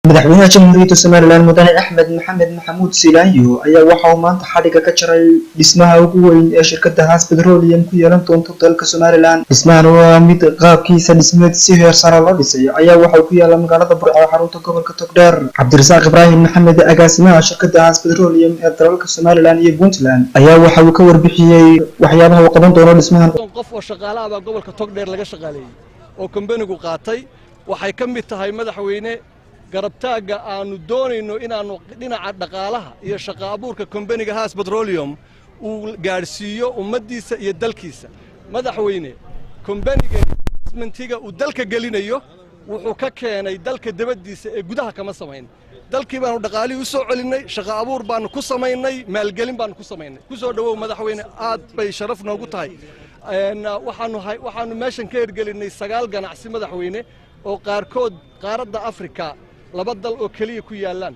madaxweynaha jamhuuriyadda Soomaaliland mudane Axmed Maxamed Maxamuud Silaanyo ayaa waxa uu maanta xadhiga ka jaray dhismaha ugu weyn ee shirkadda Haas Petroleum ku yeelan doonto dalka Soomaaliland. Dhismahan waa mid qaabkiisa dhismeed si heer sare loo dhisay ayaa waxa uu ku yaala magaalada Burco ee xarunta gobolka Togdheer. Cabdirasaaq Ibraahim Maxamed agaasimaha shirkadda Haas Petroleum ee dalalka Soomaaliland iyo Puntland ayaa waxa uu ka warbixiyay waxyaabaha uu qaban doono dhismahan. qof oo shaqaalaha baa gobolka Togdheer laga shaqaaleeyay oo kambanigu qaatay waxay ka mid tahay madaxweyne garabtaaga aanu doonayno inaanu dhinaca dhaqaalaha iyo shaqo abuurka kambaniga Haas Petroleum uu gaarsiiyo ummadiisa iyo dalkiisa. madaxweyne kambaniga investmentiga uu dalka gelinayo wuxuu ka keenay dalka dibadiisa ee gudaha kama samayn. dalkii baanu dhaqaalihi u soo celinay, shaqo abuur baanu ku samaynay, maalgelin baanu ku samaynay. ku soo dhawow madaxweyne, aad bay sharaf noogu tahay. waxaanu meeshan ka hirgelinay 9 ganacsi madaxweyne oo qaarkood qaaradda Afrika laba dal oo kaliya ku yaalaan.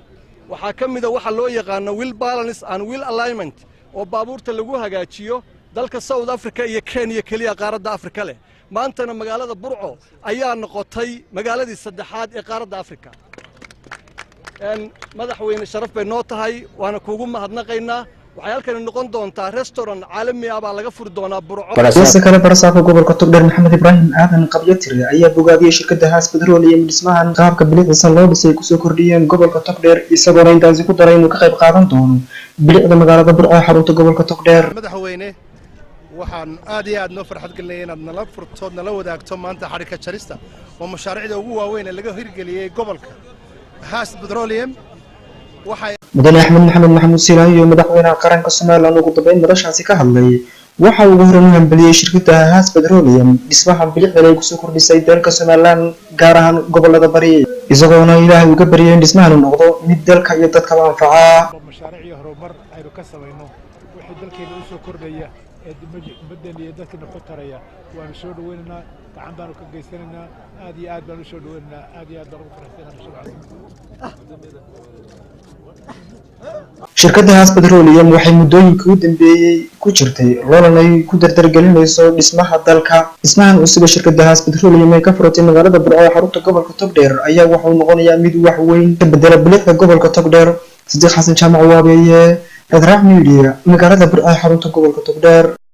waxaa ka mid ah waxa loo yaqaan wheel balance and wheel alignment oo baabuurta lagu hagaajiyo dalka South Africa iyo Kenya kaliya qaaradda Afrika leh. maantana magaalada Burco ayaa noqotay magaaladii saddexaad ee qaaradda Afrika. madaxweyne sharaf bay noo tahay, waana kuugu mahadnaqaynaa. waxay halkan noqon doontaa restaurant caalami ah baa laga furi doonaa Burco. Barashaadka kale barasaaqa gobolka Togdheer Maxamed Ibraahim Aadan Qabyatire ayaa bogaadiyay shirkadda Haas Petroleum dhismahan qaabka bilicda loo dhisay ku soo kordhiyeen gobolka Togdheer isagoo intaasi ku daray inuu ka qayb qaadan doono bilicda magaalada Burco ee xarunta gobolka Togdheer. madaxweyne waxaan aad iyo aad noo farxad gelinay inaad nala furtood nala wadaagto maanta xarika jarista oo mashaariicda ugu waaweyn ee laga hirgeliyay gobolka Haas Petroleum. mudane Axmed Maxamed Maxamuud Silaanyo madaxweynaha qaranka Soomaaliland ugu dambeyn madashaasi ka hadlay waxa uu horan u hambaliyay shirkadda Haas Petroleum dhismaha bilicda ay ku soo kordhisay dalka Soomaaliland gaar ahaan gobolada bari isagoona Ilaahay uga baryay in dhismahan uu noqdo mid dalka iyo dadka anfaca. mashaariic horumar aynu ka samayno wixii dalkeena u soo kordhaya ee dibadda iyo dadkeena ku taraya waanu soo dhaweynaynaa, gacan baanu ka geysanaynaa, aad iyo aad baanu soo dhaweynaynaa, aad iyo aad baan ugu faraxsanahay. shirkadda Haas Petroleum waxay muddooyinkii u dambeeyay ku jirtay loolan ay ku dardargelinayso dhismaha dalka. dhismahan cusub ee shirkadda Haas Petroleum ay ka furatay magaalada Burco ee xarunta gobolka Togdheer ayaa waxa uu noqonayaa mid wax weyn ka bedela bilicda gobolka Togdheer. Sidiiq Xasan Jaamac Waabeeye, Radraac Media, magaalada Burco ee xarunta gobolka Togdheer.